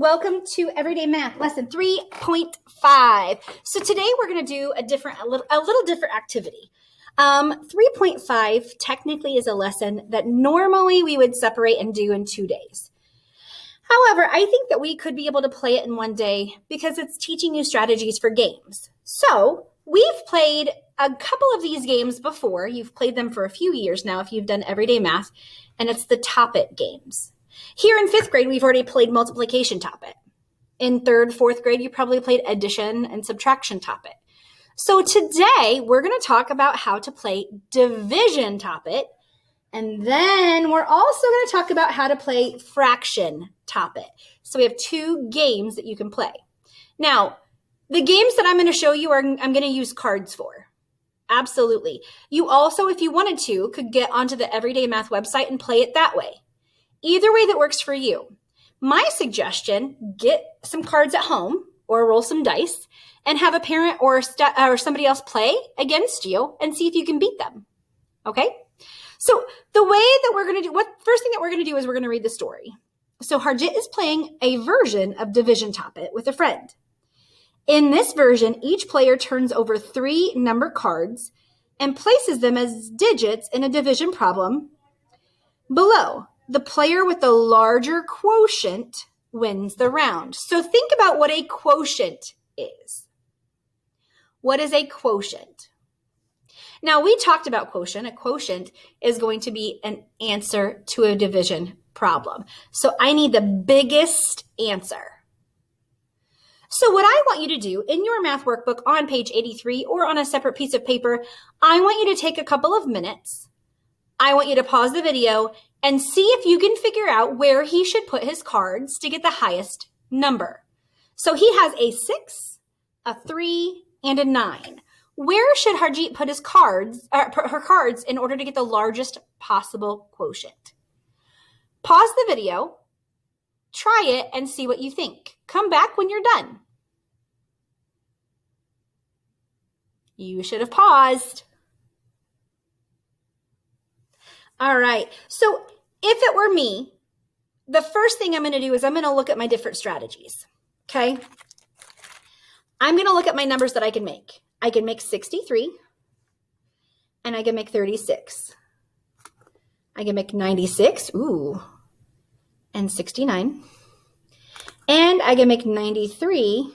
Welcome to Everyday Math, lesson 3.5. So today we're going to do a little different activity. 3.5 technically is a lesson that normally we would separate and do in 2 days. However, I think that we could be able to play it in 1 day because it's teaching you strategies for games. So we've played a couple of these games before. You've played them for a few years now if you've done Everyday Math, and it's the Top It games. Here in 5th grade, we've already played multiplication Top It. In 3rd, 4th grade, you probably played addition and subtraction Top It. So today, we're going to talk about how to play division Top It. And then we're also going to talk about how to play fraction Top It. So we have 2 games that you can play. Now, the games that I'm going to show you I'm going to use cards for. Absolutely. You also, if you wanted to, could get onto the Everyday Math website and play it that way. Either way that works for you. My suggestion, get some cards at home or roll some dice and have a parent or somebody else play against you and see if you can beat them. Okay? So the way that we're going to do, first thing that we're going to do is we're going to read the story. So Harjit is playing a version of Division Top It with a friend. In this version, each player turns over 3 number cards and places them as digits in a division problem below. The player with the larger quotient wins the round. So think about what a quotient is. What is a quotient? Now, we talked about quotient. A quotient is going to be an answer to a division problem. So I need the biggest answer. So what I want you to do in your math workbook on page 83 or on a separate piece of paper, I want you to take a couple of minutes. I want you to pause the video and see if you can figure out where he should put his cards to get the highest number. So he has a 6, a 3, and a 9. Where should Harjit put her cards in order to get the largest possible quotient? Pause the video, try it, and see what you think. Come back when you're done. You should have paused. All right, so if it were me, the first thing I'm going to do is I'm going to look at my different strategies, okay? I'm going to look at my numbers that I can make. I can make 63, and I can make 36. I can make 96, and 69. And I can make 93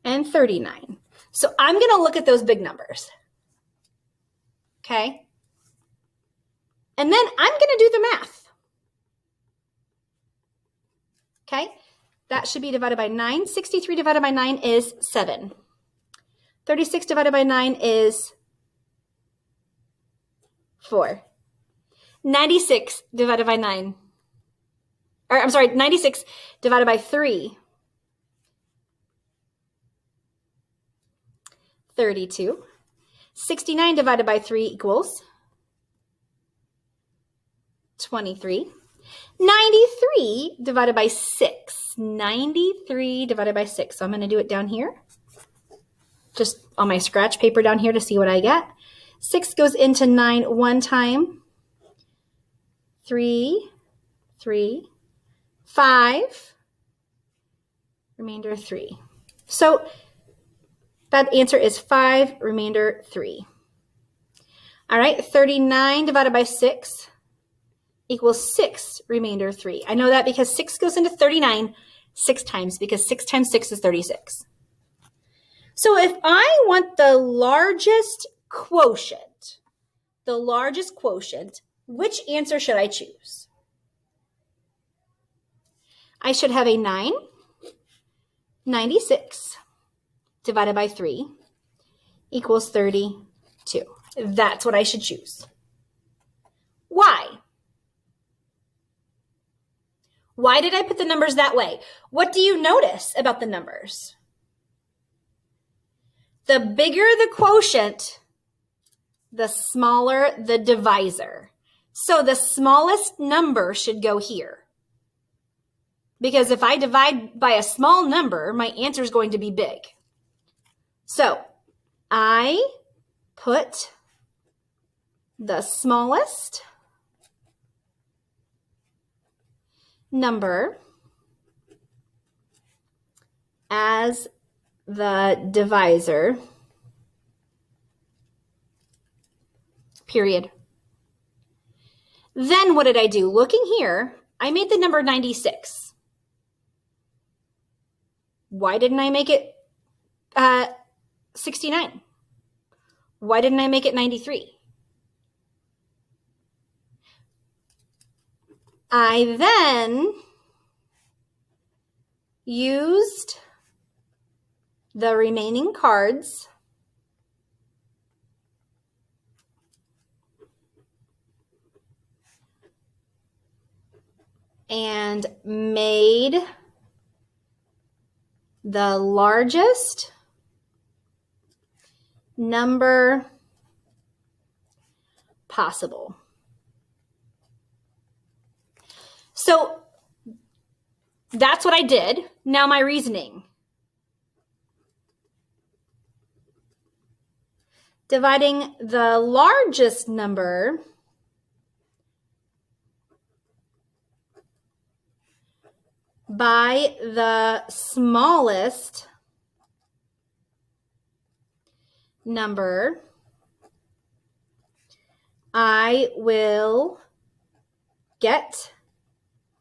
and 39. So I'm going to look at those big numbers, okay? And then I'm going to do the math. Okay? That should be divided by 9. 63 divided by 9 is 7. 36 divided by 9 is 4. 96 divided by 9. 96 divided by 3. 32. 69 divided by 3 equals 23. 93 divided by 6. 93 divided by 6. So I'm going to do it down here. Just on my scratch paper down here to see what I get. 6 goes into 9 one time. 3, 3, 5, remainder 3. So that answer is 5, remainder 3. All right, 39 divided by 6 equals 6, remainder 3. I know that because 6 goes into 39 6 times because 6 times 6 is 36. So if I want the largest quotient, which answer should I choose? I should have a 9, 96 divided by 3 equals 32. That's what I should choose. Why? Why did I put the numbers that way? What do you notice about the numbers? The bigger the quotient, the smaller the divisor. So the smallest number should go here. Because if I divide by a small number, my answer is going to be big. So I put the smallest number as the divisor, period. Then what did I do? Looking here, I made the number 96. Why didn't I make it 69? Why didn't I make it 93? I then used the remaining cards and made the largest number possible. So that's what I did. Now my reasoning. Dividing the largest number by the smallest number, I will get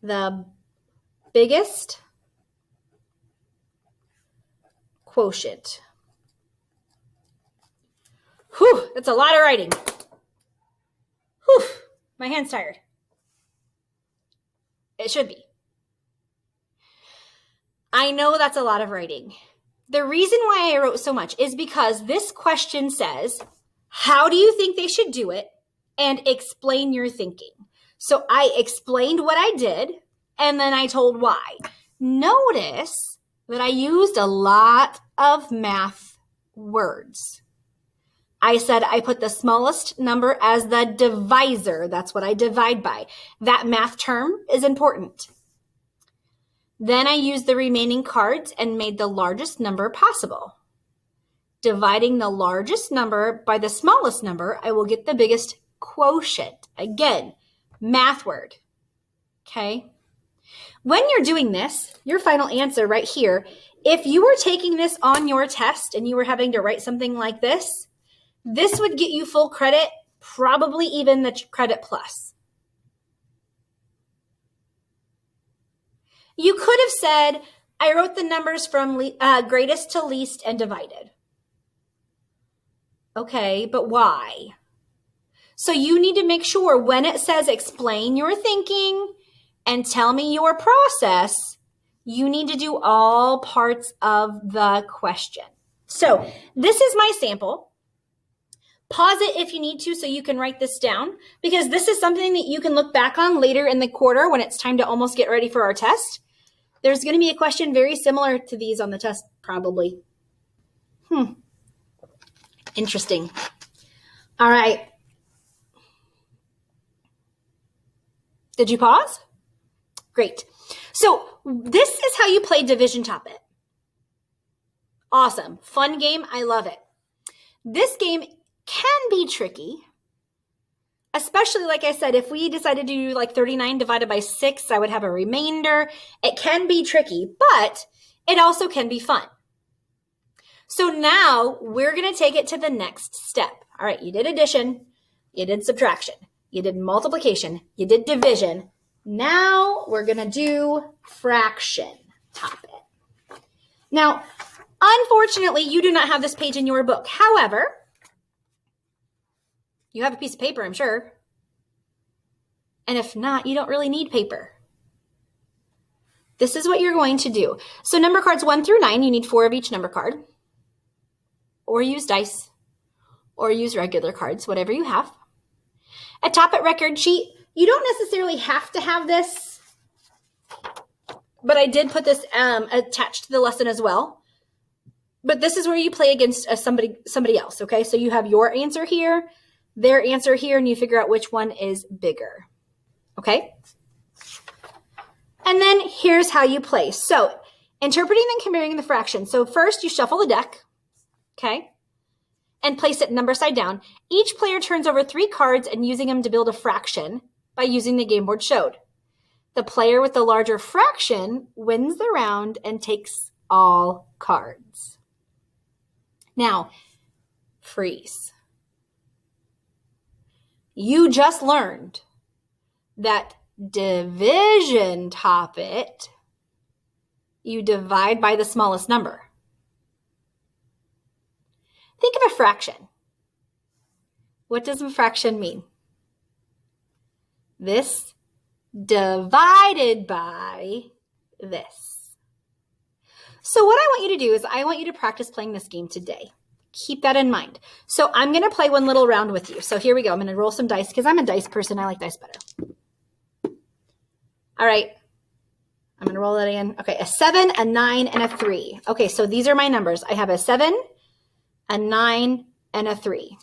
the biggest quotient. Whew, that's a lot of writing. Whew, my hand's tired. It should be. I know that's a lot of writing. The reason why I wrote so much is because this question says, how do you think they should do it? And explain your thinking. So I explained what I did, and then I told why. Notice that I used a lot of math words. I said I put the smallest number as the divisor. That's what I divide by. That math term is important. Then I used the remaining cards and made the largest number possible. Dividing the largest number by the smallest number, I will get the biggest quotient. Again, math word. Okay? When you're doing this, your final answer right here, if you were taking this on your test and you were having to write something like this would get you full credit, probably even the credit plus. You could have said, I wrote the numbers from greatest to least and divided. Okay, but why? So you need to make sure when it says explain your thinking and tell me your process, you need to do all parts of the question. So this is my sample. Pause it if you need to so you can write this down, because this is something that you can look back on later in the quarter when it's time to almost get ready for our test. There's going to be a question very similar to these on the test, probably. Interesting. All right. Did you pause? Great. So this is how you play Division Top It. Awesome. Fun game. I love it. This game can be tricky, especially, like I said, if we decided to do like 39 divided by 6, I would have a remainder. It can be tricky, but it also can be fun. So now we're going to take it to the next step. All right, you did addition, you did subtraction, you did multiplication, you did division. Now we're going to do fraction. Top it. Now, unfortunately, you do not have this page in your book. However, you have a piece of paper, I'm sure. And if not, you don't really need paper. This is what you're going to do. So number cards 1 through 9, you need 4 of each number card. Or use dice. Or use regular cards, whatever you have. A Top It record sheet. You don't necessarily have to have this, but I did put this attached to the lesson as well. But this is where you play against somebody else, okay? So you have your answer here, their answer here, and you figure out which one is bigger, okay? And then here's how you play. So interpreting and comparing the fractions. So first you shuffle the deck, okay? And place it number side down. Each player turns over 3 cards and using them to build a fraction by using the game board showed. The player with the larger fraction wins the round and takes all cards. Now, freeze. You just learned that division top it, you divide by the smallest number. Think of a fraction. What does a fraction mean? This divided by this. So what I want you to do is I want you to practice playing this game today. Keep that in mind. So I'm going to play one little round with you. So here we go. I'm going to roll some dice because I'm a dice person. I like dice better. All right. I'm going to roll that again. Okay, a 7, a 9, and a 3. Okay, so these are my numbers. I have a 7, a 9, and a 3.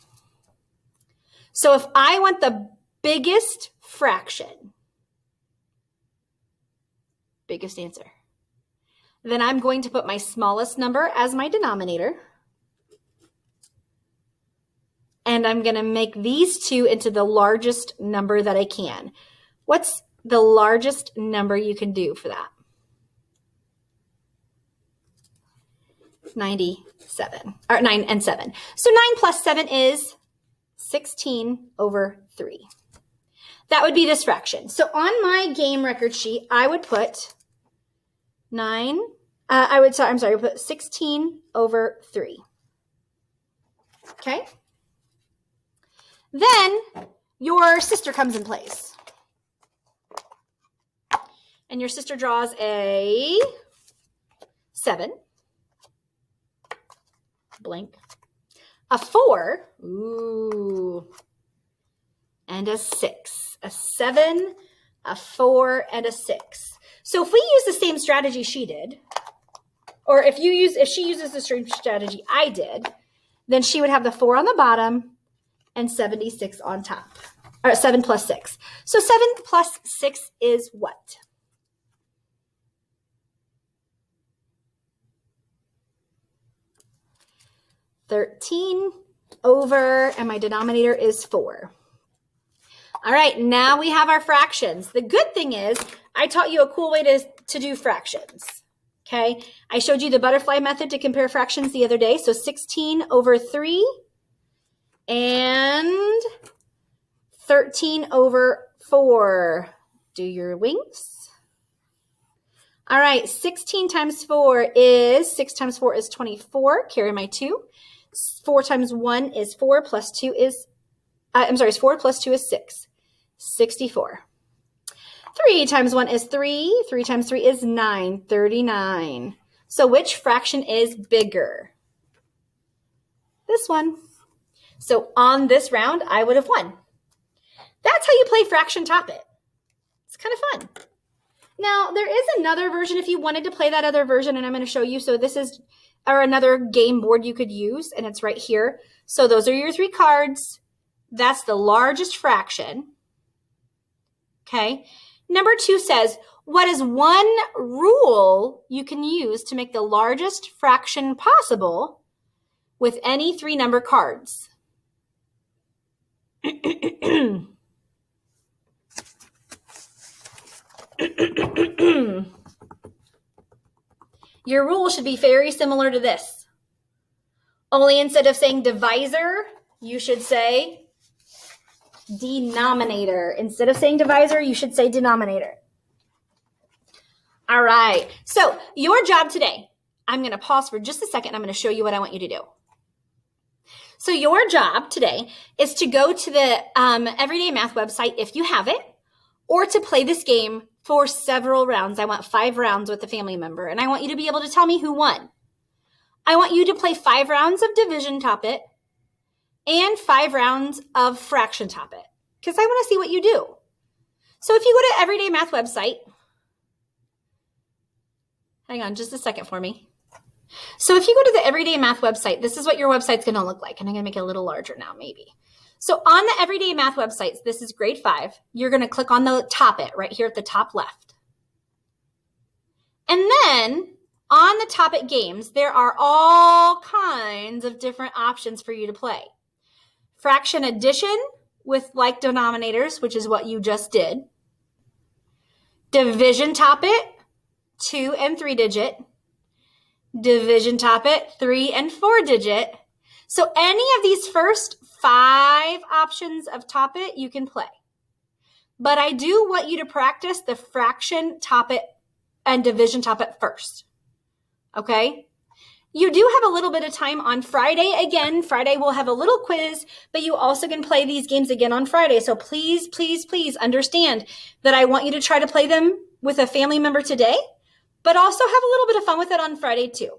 So if I want the biggest fraction, biggest answer, then I'm going to put my smallest number as my denominator. And I'm going to make these two into the largest number that I can. What's the largest number you can do for that? 97, or 9 and 7. So 9 plus 7 is 16 over 3. That would be this fraction. So on my game record sheet, I would put put 16 over 3. Okay? Then your sister comes and plays. And your sister draws a 7. Blank. A 4. Ooh. And a 6. A 7, a 4, and a 6. So if we use the same strategy she did, or if she uses the same strategy I did, then she would have the 4 on the bottom and 76 on top. Or 7 plus 6. So 7 plus 6 is what? $13 over, and my denominator is 4. All right, now we have our fractions. The good thing is I taught you a cool way to do fractions. Okay, I showed you the butterfly method to compare fractions the other day. So 16 over 3 and 13 over 4. Do your wings. All right, 16 times 4 is, 6 times 4 is 24. Carry my 2. 4 times 1 is 4 plus 2 is, 4 plus 2 is 6. 64. 3 times 1 is 3. 3 times 3 is 9. 39. So which fraction is bigger? This one. So on this round, I would have won. That's how you play fraction top it. It's kind of fun. Now, there is another version if you wanted to play that other version, and I'm going to show you. So this is another game board you could use, and it's right here. So those are your 3 cards. That's the largest fraction. Okay. Number 2 says, what is one rule you can use to make the largest fraction possible with any 3 number cards? Your rule should be very similar to this. Only instead of saying divisor, you should say denominator. Instead of saying divisor, you should say denominator. All right. So your job today, I'm going to pause for just a second. I'm going to show you what I want you to do. So your job today is to go to the Everyday Math website if you have it, or to play this game for several rounds. I want 5 rounds with a family member, and I want you to be able to tell me who won. I want you to play 5 rounds of division top it and 5 rounds of fraction top it, because I want to see what you do. So if you go to Everyday Math website, hang on just a second for me. So if you go to the Everyday Math website, this is what your website's going to look like. And I'm going to make it a little larger now, maybe. So on the Everyday Math websites, this is grade 5. You're going to click on the top it right here at the top left. And then on the top it games, there are all kinds of different options for you to play. Fraction addition with like denominators, which is what you just did. Division top it, 2 and 3 digit. division top it, 3 and 4 digit. So any of these first 5 options of top it, you can play. But I do want you to practice the fraction top it and division top it first. Okay? You do have a little bit of time on Friday. Again, Friday we'll have a little quiz, but you also can play these games again on Friday. So please, please, please understand that I want you to try to play them with a family member today, but also have a little bit of fun with it on Friday too.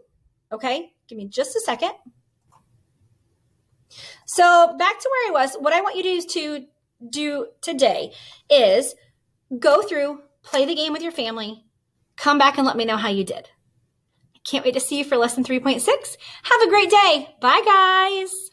Okay? Give me just a second. So back to where I was, what I want you to do today is go through, play the game with your family, come back and let me know how you did. Can't wait to see you for lesson 3.6. Have a great day. Bye, guys.